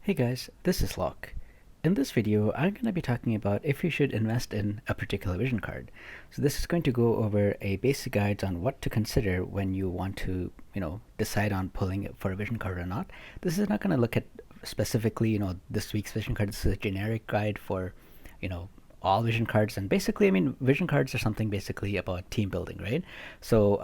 Hey guys, this is Locke. In this video, I'm going to be talking about if you should invest in a particular vision card. So this is going to go over a basic guide on what to consider when you want to, decide on pulling it for a vision card or not. This is not going to look at specifically, this week's vision card. This is a generic guide for, all vision cards. And basically, vision cards are something basically about team building, right? So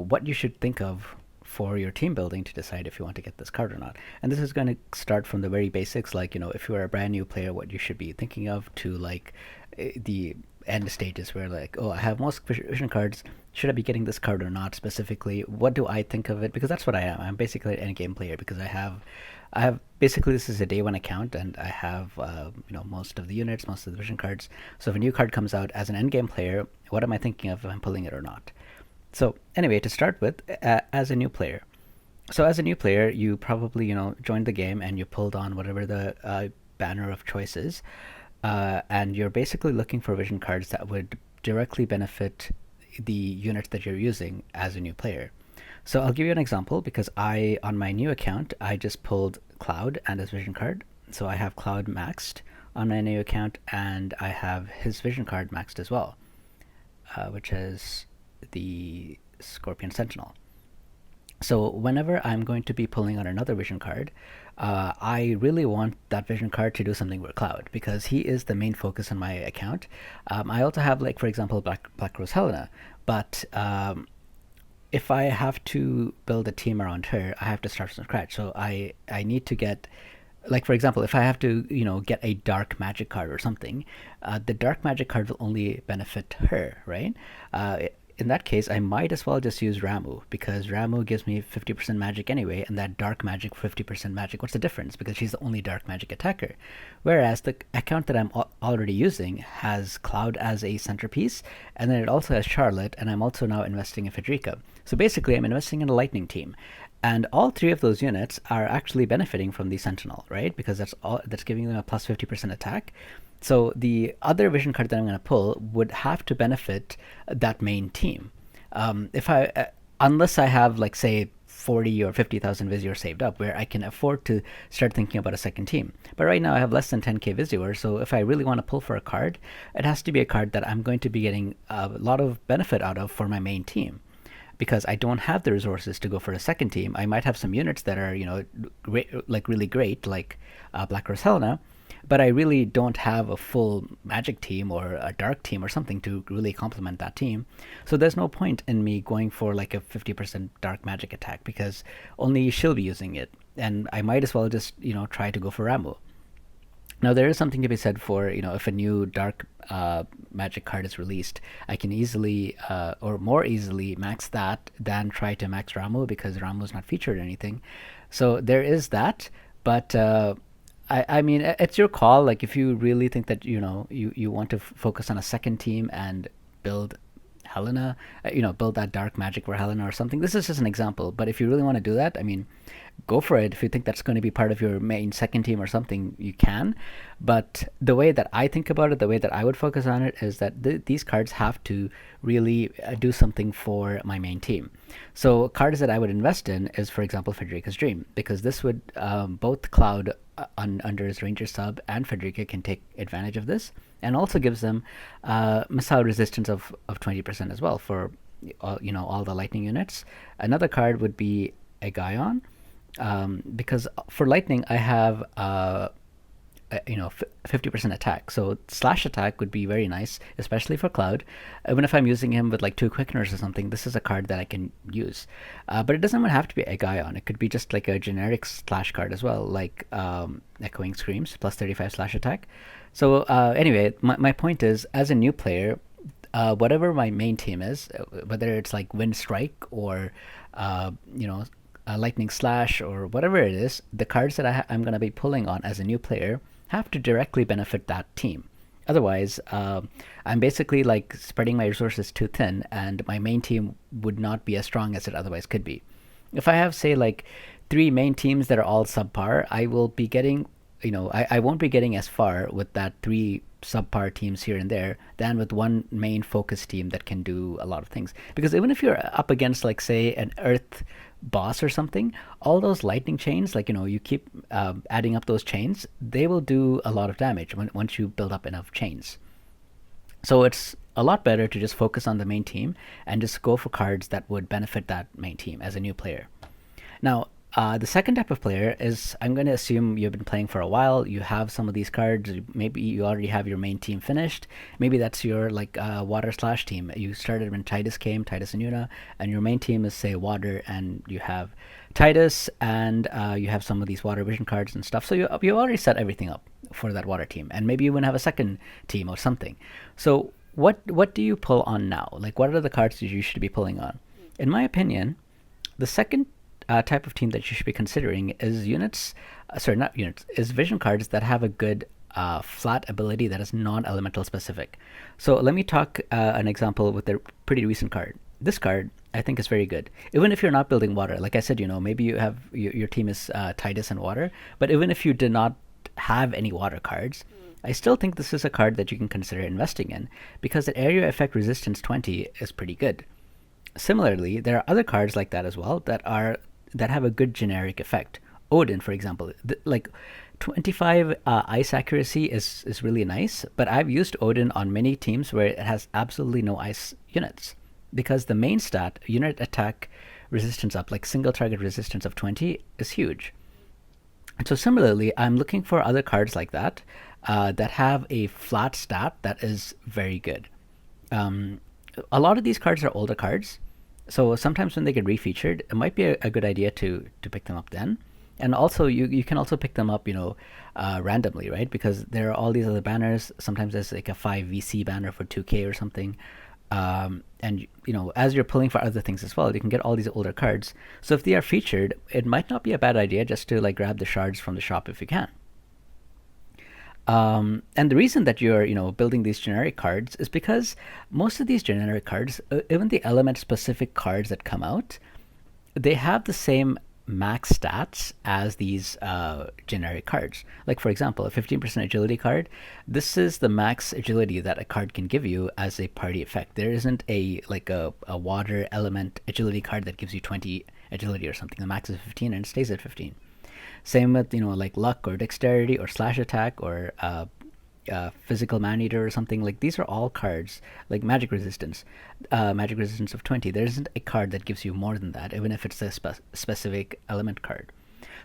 what you should think of for your team building to decide if you want to get this card or not. And this is going to start from the very basics, like, if you are a brand new player, what you should be thinking of, to like the end stages where like, oh, I have most vision cards. Should I be getting this card or not? Specifically, what do I think of it? Because that's what I am. I'm basically an end game player because I have basically, this is a day one account, and I have most of the units, most of the vision cards. So if a new card comes out as an end game player, what am I thinking of if I'm pulling it or not? So anyway, to start with, as a new player. So as a new player, you probably joined the game and you pulled on whatever the banner of choice is, and you're basically looking for vision cards that would directly benefit the units that you're using as a new player. So I'll give you an example because on my new account, I just pulled Cloud and his vision card. So I have Cloud maxed on my new account, and I have his vision card maxed as well, which is the Scorpion Sentinel. So whenever I'm going to be pulling on another vision card, I really want that vision card to do something with Cloud because he is the main focus on my account. I also have, like, for example, Black Rose Helena, but if I have to build a team around her, I have to start from scratch. So I need to get, like, for example, if I have to get a dark magic card or something, the dark magic card will only benefit her, right? In that case, I might as well just use Ramu, because Ramu gives me 50% magic anyway, and that dark magic, 50% magic, what's the difference? Because she's the only dark magic attacker. Whereas the account that I'm already using has Cloud as a centerpiece, and then it also has Charlotte, and I'm also now investing in Federica. So basically, I'm investing in a lightning team. And all three of those units are actually benefiting from the Sentinel, right? Because that's giving them a plus 50% attack. So the other vision card that I'm going to pull would have to benefit that main team. Unless I have, like, say, 40 or 50,000 Vizier saved up, where I can afford to start thinking about a second team. But right now I have less than 10k Vizier, so if I really want to pull for a card, it has to be a card that I'm going to be getting a lot of benefit out of for my main team. Because I don't have the resources to go for a second team. I might have some units that are, really great, like Black Rose Helena, but I really don't have a full magic team or a dark team or something to really complement that team. So there's no point in me going for like a 50% dark magic attack because only she'll be using it. And I might as well just, try to go for Ramu. Now, there is something to be said for, if a new dark magic card is released, I can easily, or more easily, max that than try to max Ramu, because Ramu is not featured or anything. So there is that, but I mean, it's your call. Like, if you really think that, you want to focus on a second team and build Helena, build that dark magic for Helena or something. This is just an example, but if you really want to do that, I mean, go for it. If you think that's going to be part of your main second team or something, you can. But the way that I think about it, the way that I would focus on it, is that these cards have to really do something for my main team. So cards that I would invest in is, for example, Federica's Dream, because this would both Cloud under his Ranger sub and Federica can take advantage of this, and also gives them missile resistance of 20% as well for all the lightning units. Another card would be a Gaion, because for lightning I have 50% attack, so slash attack would be very nice, especially for Cloud. Even if I'm using him with like 2 quickeners or something, this is a card that I can use. But it doesn't even have to be a Gaion. It could be just like a generic slash card as well, like Echoing Screams plus 35 slash attack. So anyway, my point is, as a new player, whatever my main team is, whether it's like Wind Strike or Lightning Slash or whatever it is, the cards that I'm going to be pulling on as a new player have to directly benefit that team. Otherwise, I'm basically like spreading my resources too thin, and my main team would not be as strong as it otherwise could be. If I have, say, like 3 main teams that are all subpar, I will be getting I won't be getting as far with that three subpar teams here and there than with one main focus team that can do a lot of things. Because even if you're up against, like, say, an Earth boss or something, all those lightning chains, like, you keep adding up those chains, they will do a lot of damage once you build up enough chains. So it's a lot better to just focus on the main team and just go for cards that would benefit that main team as a new player. Now, the second type of player is, I'm going to assume you've been playing for a while. You have some of these cards. Maybe you already have your main team finished. Maybe that's your, like, water slash team. You started when Titus came, Titus and Yuna, and your main team is, say, water, and you have Titus, and you have some of these water vision cards and stuff. So you already set everything up for that water team, and maybe you even have a second team or something. So what do you pull on now? Like, what are the cards that you should be pulling on? In my opinion, the second type of team that you should be considering is is vision cards that have a good flat ability that is non-elemental specific. So let me talk an example with a pretty recent card. This card, I think, is very good. Even if you're not building water, like I said, maybe you have your team is Titus and water, but even if you did not have any water cards, I still think this is a card that you can consider investing in, because the area effect resistance 20 is pretty good. Similarly, there are other cards like that as well that have a good generic effect. Odin, for example, like 25 ice accuracy is really nice, but I've used Odin on many teams where it has absolutely no ice units, because the main stat, unit attack resistance up, like single target resistance of 20, is huge. And so similarly, I'm looking for other cards like that that have a flat stat that is very good. A lot of these cards are older cards, so sometimes when they get refeatured, it might be a good idea to pick them up then. And also, you can also pick them up, randomly, right? Because there are all these other banners. Sometimes there's like a 5 VC banner for 2K or something. And as you're pulling for other things as well, you can get all these older cards. So if they are featured, it might not be a bad idea just to, like, grab the shards from the shop if you can. And the reason that you're building these generic cards is because most of these generic cards, even the element specific cards that come out, they have the same max stats as these generic cards. Like, for example, a 15% agility card, this is the max agility that a card can give you as a party effect. There isn't a water element agility card that gives you 20 agility or something. The max is 15 and it stays at 15. Same with like luck or dexterity or slash attack or physical man-eater or something. Like, these are all cards like magic resistance of 20. There isn't a card that gives you more than that, even if it's a specific element card.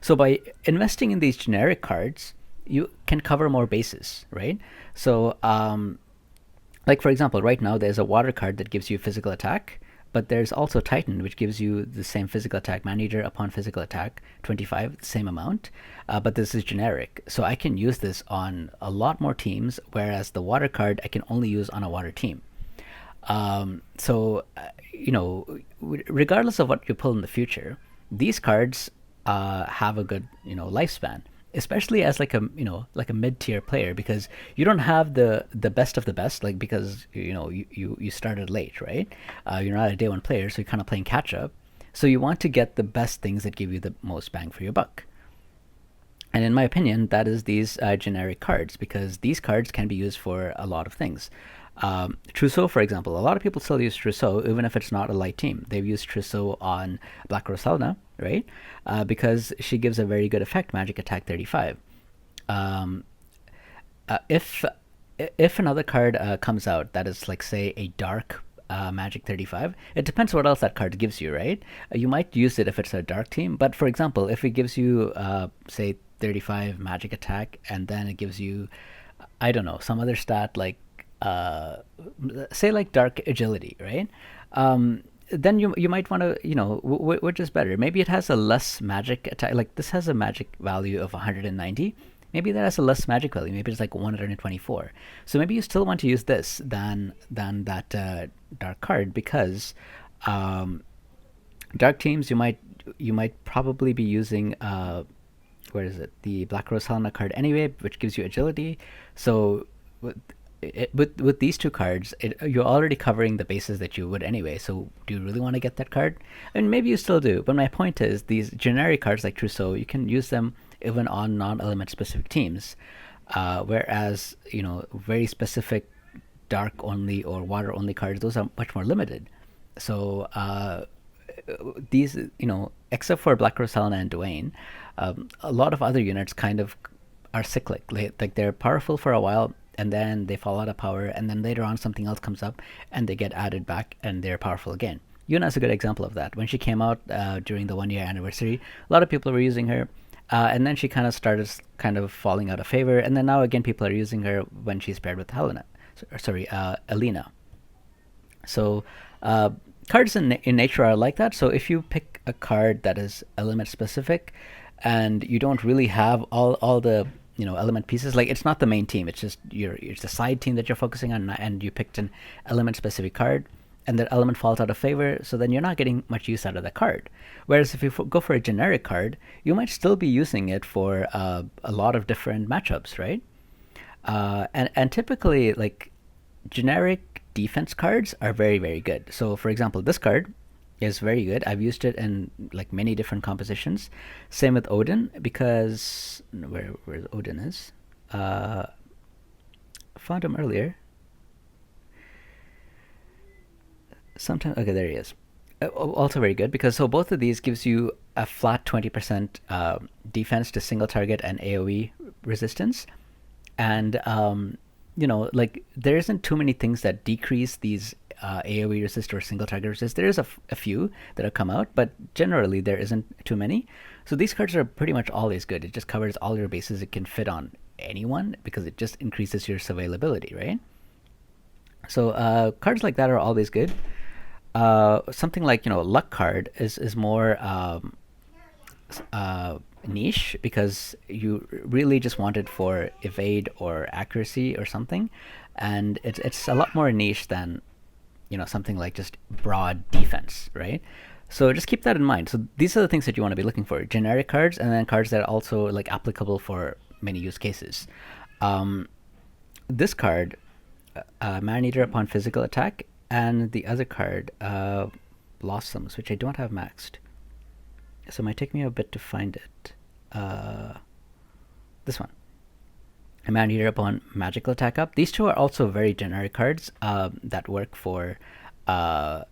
So by investing in these generic cards, you can cover more bases, right? So like, for example, right now there's a water card that gives you physical attack, but there's also Titan, which gives you the same physical attack. Man-eater upon physical attack, 25, the same amount, but this is generic. So I can use this on a lot more teams, whereas the water card I can only use on a water team. So regardless of what you pull in the future, these cards have a good lifespan, especially as like a mid-tier player, because you don't have the best of the best, like, because you started late, right? You're not a day one player, so you're kind of playing catch up. So you want to get the best things that give you the most bang for your buck. And in my opinion, that is these generic cards, because these cards can be used for a lot of things. Trousseau, for example, a lot of people still use Trousseau even if it's not a light team. They've used Trousseau on Black Rosalna, right? Because she gives a very good effect, magic attack 35. If another card comes out that is, like, say, a dark magic 35, it depends what else that card gives you, right? You might use it if it's a dark team, but for example, if it gives you say 35 magic attack, and then it gives you, I don't know, some other stat like say like dark agility, right? Then you might want to, which is better? Maybe it has a less magic attack. Like, this has a magic value of 190. Maybe that has a less magic value. Maybe it's like 124. So maybe you still want to use this than that dark card, because dark teams, you might probably be using where is it? The Black Rose Helena card anyway, which gives you agility. So with these two cards, you're already covering the bases that you would anyway. So do you really want to get that card? And maybe you still do. But my point is, these generic cards like Trousseau, you can use them even on non-element specific teams. Whereas, very specific dark only or water only cards, those are much more limited. So these, except for Black Rose, Helena, and Dwayne, a lot of other units kind of are cyclic. Like they're powerful for a while, and then they fall out of power, and then later on something else comes up, and they get added back, and they're powerful again. Yuna's a good example of that. When she came out during the 1 year anniversary, a lot of people were using her, and then she kind of started kind of falling out of favor, and then now again people are using her when she's paired with Alina. So cards in nature are like that. So if you pick a card that is element specific, and you don't really have all the element pieces, like it's not the main team, it's just it's the side team that you're focusing on, and you picked an element specific card, and that element falls out of favor, so then you're not getting much use out of that card. Whereas if you go for a generic card, you might still be using it for a lot of different matchups, right? And typically, like, generic defense cards are very, very good. So for example, this card is very good. I've used it in like many different compositions. Same with Odin, because where Odin is, found him earlier. Sometimes, okay, there he is. Also very good, because so both of these gives you a flat 20% defense to single target and AoE resistance, and like there isn't too many things that decrease these AoE resist or single target resist. There is a few that have come out, but generally there isn't too many. So these cards are pretty much always good. It just covers all your bases. It can fit on anyone because it just increases your survivability, right? So cards like that are always good. Something like luck card is more niche, because you really just want it for evade or accuracy or something, and it's a lot more niche than something like just broad defense, right? So just keep that in mind. So these are the things that you want to be looking for: generic cards, and then cards that are also like applicable for many use cases. This card, Man Eater upon physical attack, and the other card, Blossoms, which I don't have maxed, so it might take me a bit to find it. This one, a Man Eater upon magical attack up. These two are also very generic cards that work for, like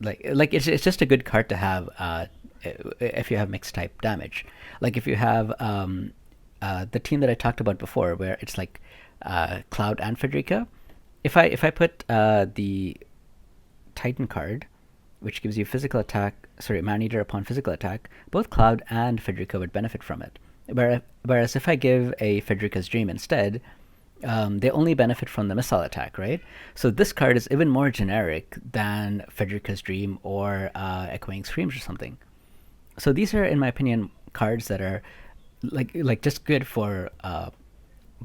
it's just a good card to have if you have mixed type damage. Like if you have the team that I talked about before, where it's like Cloud and Frederica. If I put the Titan card, which gives you physical attack, Man Eater upon physical attack, both Cloud and Frederica would benefit from it. Whereas if I give a Frederica's Dream instead, they only benefit from the missile attack, right? So this card is even more generic than Frederica's Dream or Echoing Screams or something. So these are, in my opinion, cards that are like just good for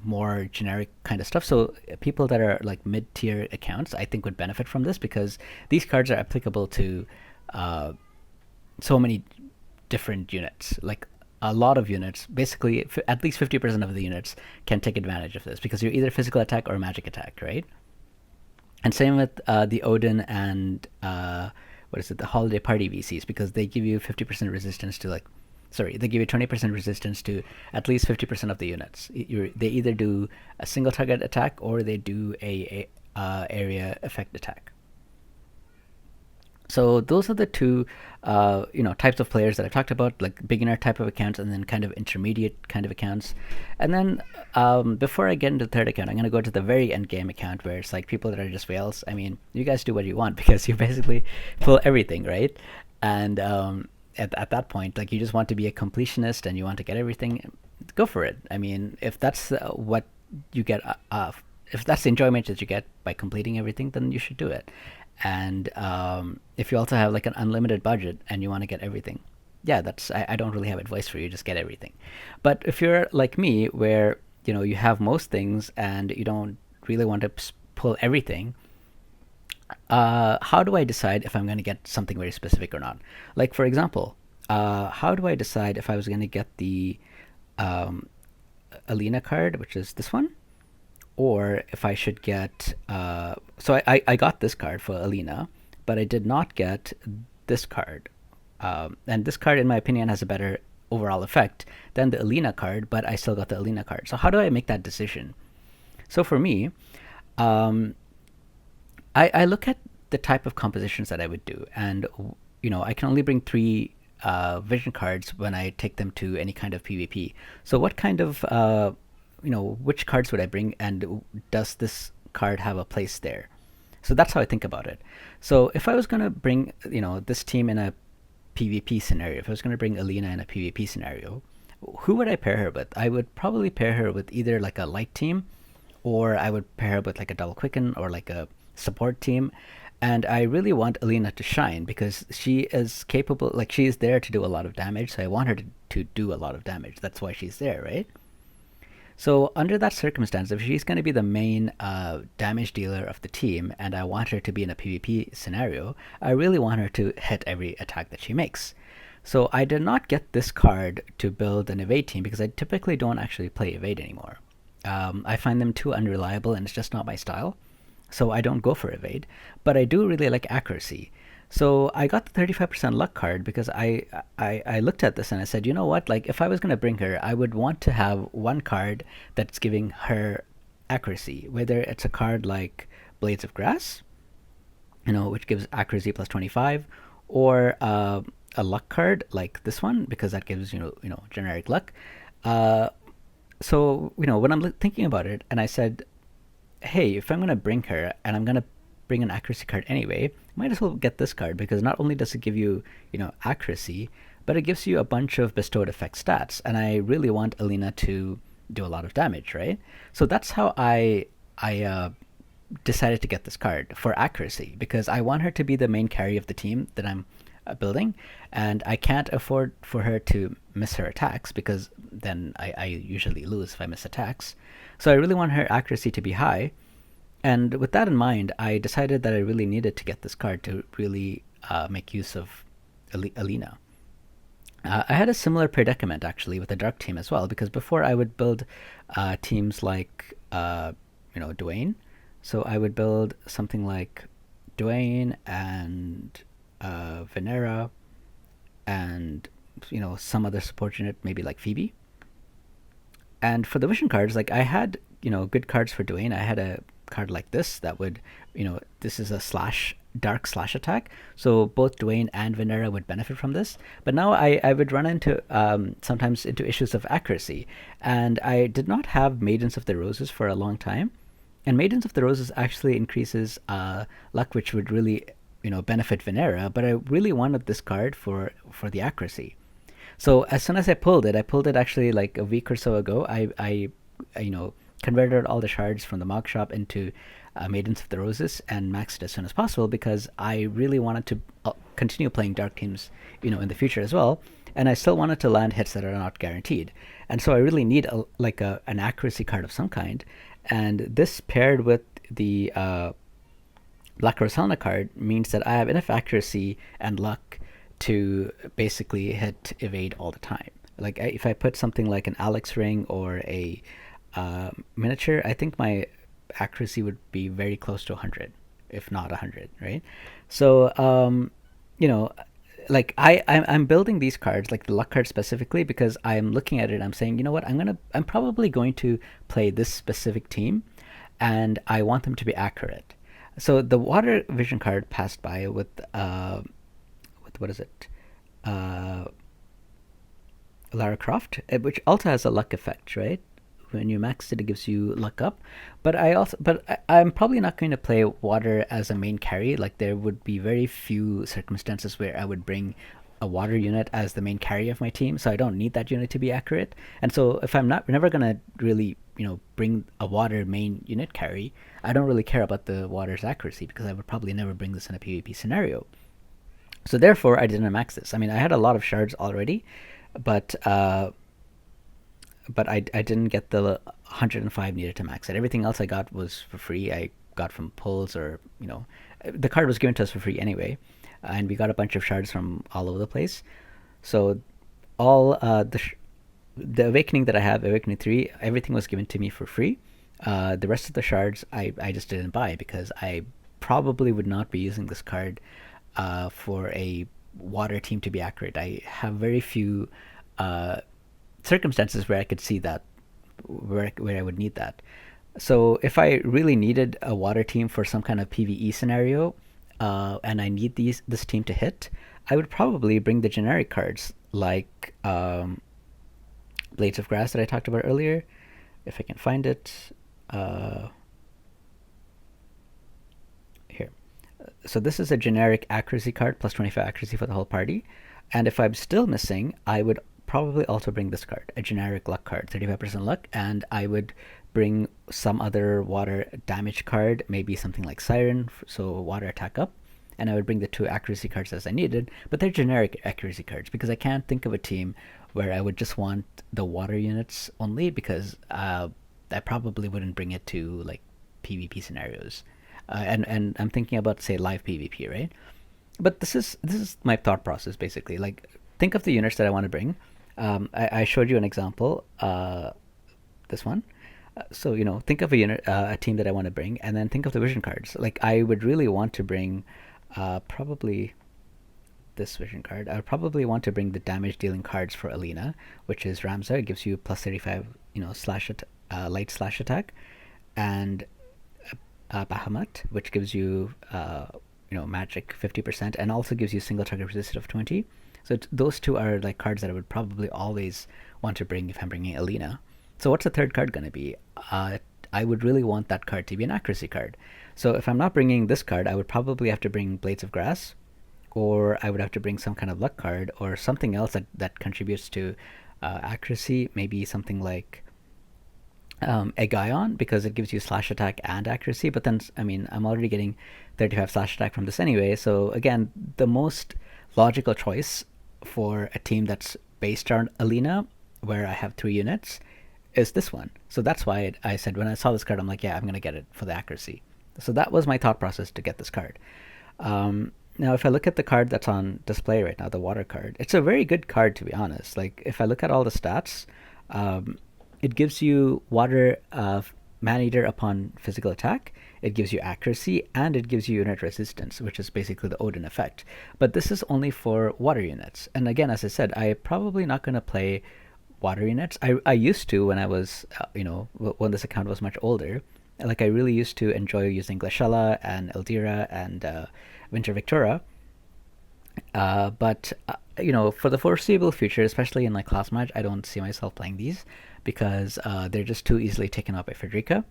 more generic kind of stuff. So people that are like mid-tier accounts, I think, would benefit from this, because these cards are applicable to so many different units. Like a lot of units, basically at least 50% of the units can take advantage of this, because you're either physical attack or magic attack, right? And same with the Odin and the Holiday Party VCs, because they give you 50% resistance to they give you 20% resistance to at least 50% of the units. They either do a single target attack or they do a area effect attack. So those are the two types of players that I talked about, like beginner type of accounts and then kind of intermediate kind of accounts. And then before I get into the third account, I'm going to go to the very end game account, where it's like people that are just whales. I mean, you guys do what you want, because you basically pull everything, right? And at that point, like, you just want to be a completionist and you want to get everything, go for it. I mean, if that's what you get, if that's the enjoyment that you get by completing everything, then you should do it. And if you also have like an unlimited budget and you want to get everything, yeah, I don't really have advice for you. Just get everything. But if you're like me, where you have most things and you don't really want to pull everything, how do I decide if I'm going to get something very specific or not? Like, for example, how do I decide if I was going to get the Alina card, which is this one, or if I should get... so I got this card for Alina, but I did not get this card. And this card, in my opinion, has a better overall effect than the Alina card, but I still got the Alina card. So how do I make that decision? So for me, um, I look at the type of compositions that I would do, and I can only bring three vision cards when I take them to any kind of PvP. So what kind of which cards would I bring, and does this card have a place there? So that's how I think about it. So if I was gonna bring this team in a PvP scenario, if I was gonna bring Alina in a PvP scenario, who would I pair her with? I would probably pair her with either like a light team, or I would pair her with like a double quicken or like a support team. And I really want Alina to shine because she is capable, like she is there to do a lot of damage. So I want her to do a lot of damage. That's why she's there, right? So under that circumstance, if she's going to be the main damage dealer of the team, and I want her to be in a PvP scenario, I really want her to hit every attack that she makes. So I did not get this card to build an evade team because I typically don't actually play evade anymore. I find them too unreliable and it's just not my style. So I don't go for evade, but I do really like accuracy. So I got the 35% luck card because I looked at this and I said, you know what, like if I was going to bring her, I would want to have one card that's giving her accuracy, whether it's a card like Blades of Grass, which gives accuracy plus 25, or a luck card like this one because that gives generic luck. So when I'm thinking about it, and I said, hey, if I'm going to bring her and I'm going to bring an accuracy card anyway, might as well get this card because not only does it give you, accuracy, but it gives you a bunch of bestowed effect stats. And I really want Alina to do a lot of damage, right? So that's how I decided to get this card for accuracy because I want her to be the main carry of the team that I'm building, and I can't afford for her to miss her attacks because then I usually lose if I miss attacks. So I really want her accuracy to be high. And with that in mind, I decided that I really needed to get this card to really make use of Alina. I had a similar predicament actually with the Dark team as well, because before I would build teams like Dwayne. So I would build something like Dwayne and Venera and some other support unit, maybe like Phoebe. And for the vision cards, like I had good cards for Dwayne. I had a card like this that would this is a dark slash attack, so both Dwayne and Venera would benefit from this. But now I would run into sometimes into issues of accuracy, and I did not have Maidens of the Roses for a long time, and Maidens of the Roses actually increases luck, which would really benefit Venera, but I really wanted this card for the accuracy. So as soon as I pulled it actually like a week or so ago. I converted all the shards from the mock shop into Maidens of the Roses and maxed it as soon as possible because I really wanted to continue playing dark teams in the future as well, and I still wanted to land hits that are not guaranteed. And so I really need an accuracy card of some kind, and this paired with the Black Rosalna card means that I have enough accuracy and luck to basically hit evade all the time. Like if I put something like an Alex ring or a miniature, I think my accuracy would be very close to 100, if not 100, right? So like I'm building these cards, like the luck card specifically, because I'm looking at it and I'm saying, you know what, I'm probably going to play this specific team and I want them to be accurate. So the water vision card passed by with what is it? Lara Croft, which also has a luck effect, right? When you max it, it gives you luck up. But I'm probably not going to play water as a main carry. Like there would be very few circumstances where I would bring a water unit as the main carry of my team. So I don't need that unit to be accurate. And so if I'm never gonna really bring a water main unit carry, I don't really care about the water's accuracy because I would probably never bring this in a PvP scenario. So therefore, I didn't max this. I mean, I had a lot of shards already, but I didn't get the 105 needed to max it. Everything else I got was for free. I got from pulls, or the card was given to us for free anyway, and we got a bunch of shards from all over the place. So all the Awakening that I have, Awakening 3, everything was given to me for free. The rest of the shards I just didn't buy because I probably would not be using this card for a water team to be accurate. I have very few uh, circumstances where I could see that, where I would need that. So if I really needed a water team for some kind of PvE scenario, and I need this team to hit, I would probably bring the generic cards like Blades of Grass that I talked about earlier, if I can find it. Uh, Here. So this is a generic accuracy card, plus 25 accuracy for the whole party. And if I'm still missing, I would probably also bring this card, a generic luck card, 35% luck, and I would bring some other water damage card, maybe something like Siren, so water attack up, and I would bring the 2 accuracy cards as I needed, but they're generic accuracy cards because I can't think of a team where I would just want the water units only, because I probably wouldn't bring it to like PvP scenarios. And I'm thinking about, say, live PvP, right? But this is my thought process basically. Like, think of the units that I want to bring. I showed you an example, this one. So think of a unit, a team that I want to bring, and then think of the vision cards. Like, I would really want to bring, probably this vision card. I would probably want to bring the damage dealing cards for Alina, which is Ramza. It gives you plus 35, light slash attack, and Bahamut, which gives you magic 50%, and also gives you single target resisted of 20. So those two are like cards that I would probably always want to bring if I'm bringing Alina. So what's the third card going to be? I would really want that card to be an accuracy card. So if I'm not bringing this card, I would probably have to bring Blades of Grass, or I would have to bring some kind of luck card or something else that contributes to accuracy. Maybe something like Egaion, because it gives you slash attack and accuracy. But then, I mean, I'm already getting 35 slash attack from this anyway. So again, the most logical choice for a team that's based on Alina, where I have 3 units, is this one. So that's why I said, when I saw this card, I'm like, yeah, I'm going to get it for the accuracy. So that was my thought process to get this card. Now, if I look at the card that's on display right now, the water card, it's a very good card, to be honest. Like, if I look at all the stats, it gives you water man-eater upon physical attack, it gives you accuracy, and it gives you unit resistance, which is basically the Odin effect. But this is only for water units. And again, as I said, I'm probably not going to play water units. I used to when I was, when this account was much older. Like, I really used to enjoy using Glashella and Eldira and Winter Victoria. But for the foreseeable future, especially in like class match, I don't see myself playing these because they're just too easily taken up by Frederica.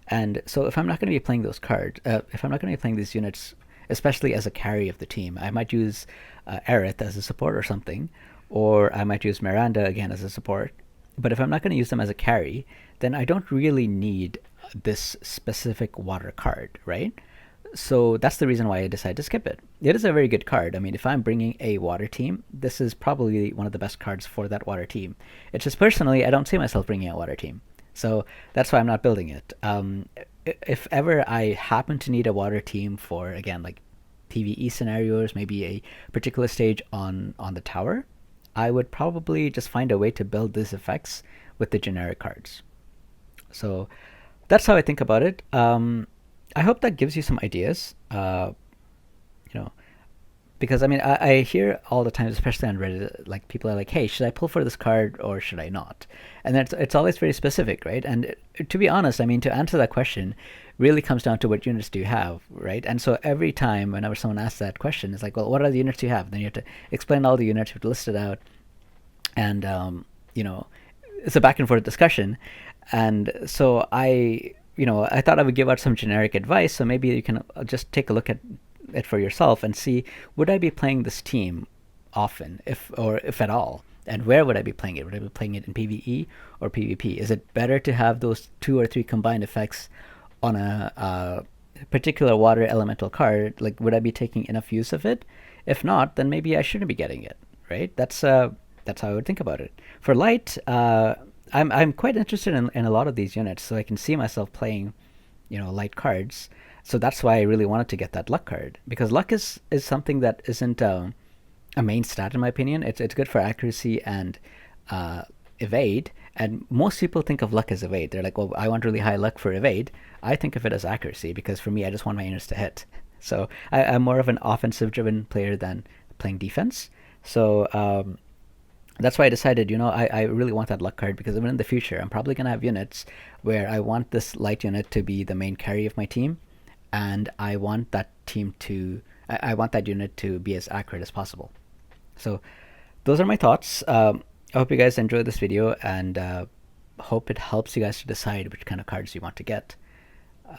And so if I'm not going to be playing those cards, if I'm not going to be playing these units, especially as a carry of the team, I might use Aerith as a support or something, or I might use Miranda again as a support. But if I'm not going to use them as a carry, then I don't really need this specific water card, right? So that's the reason why I decided to skip it. It is a very good card. I mean, if I'm bringing a water team, this is probably one of the best cards for that water team. It's just, personally, I don't see myself bringing a water team. So that's why I'm not building it. If ever I happen to need a water team for, again, like PvE scenarios, maybe a particular stage on the tower, I would probably just find a way to build these effects with the generic cards. So that's how I think about it. I hope that gives you some ideas. Because I mean, I hear all the time, especially on Reddit, like people are like, "Hey, should I pull for this card or should I not?" And it's always very specific, right? And to be honest, I mean, to answer that question, really comes down to what units do you have, right? And so every time, whenever someone asks that question, it's like, well, what are the units you have? Then you have to explain all the units, you have to list it out, and it's a back and forth discussion. And so I thought I would give out some generic advice, so maybe you can just take a look at it for yourself and see, would I be playing this team often, if at all, and where would I be playing it? Would I be playing it in PvE or PvP? Is it better to have those 2 or 3 combined effects on a particular water elemental card? Like, would I be taking enough use of it? If not, then maybe I shouldn't be getting it, right? That's how I would think about it. For light, I'm quite interested in a lot of these units, so I can see myself playing, light cards. So that's why I really wanted to get that luck card, because luck is something that isn't a main stat in my opinion. It's good for accuracy and evade, and most people think of luck as evade. They're like, well, I want really high luck for evade. I think of it as accuracy, because for me, I just want my units to hit. So I'm more of an offensive driven player than playing defense. So That's why I decided, I really want that luck card because even in the future, I'm probably going to have units where I want this light unit to be the main carry of my team, and I want that team to, I want that unit to be as accurate as possible. So those are my thoughts. I hope you guys enjoyed this video, and hope it helps you guys to decide which kind of cards you want to get.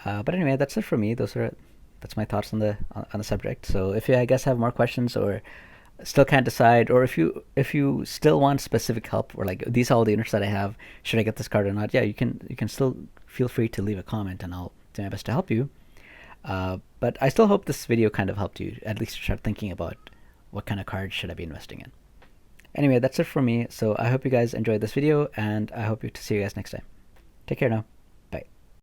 But anyway, that's it for me. That's my thoughts on the subject. So if you, I guess, have more questions or still can't decide, or if you still want specific help, or like these are all the units that I have, should I get this card or not? Yeah, you can still feel free to leave a comment, and I'll do my best to help you. But I still hope this video kind of helped you at least start thinking about what kind of cards should I be investing in. Anyway, that's it for me. So I hope you guys enjoyed this video, and I hope to see you guys next time. Take care now.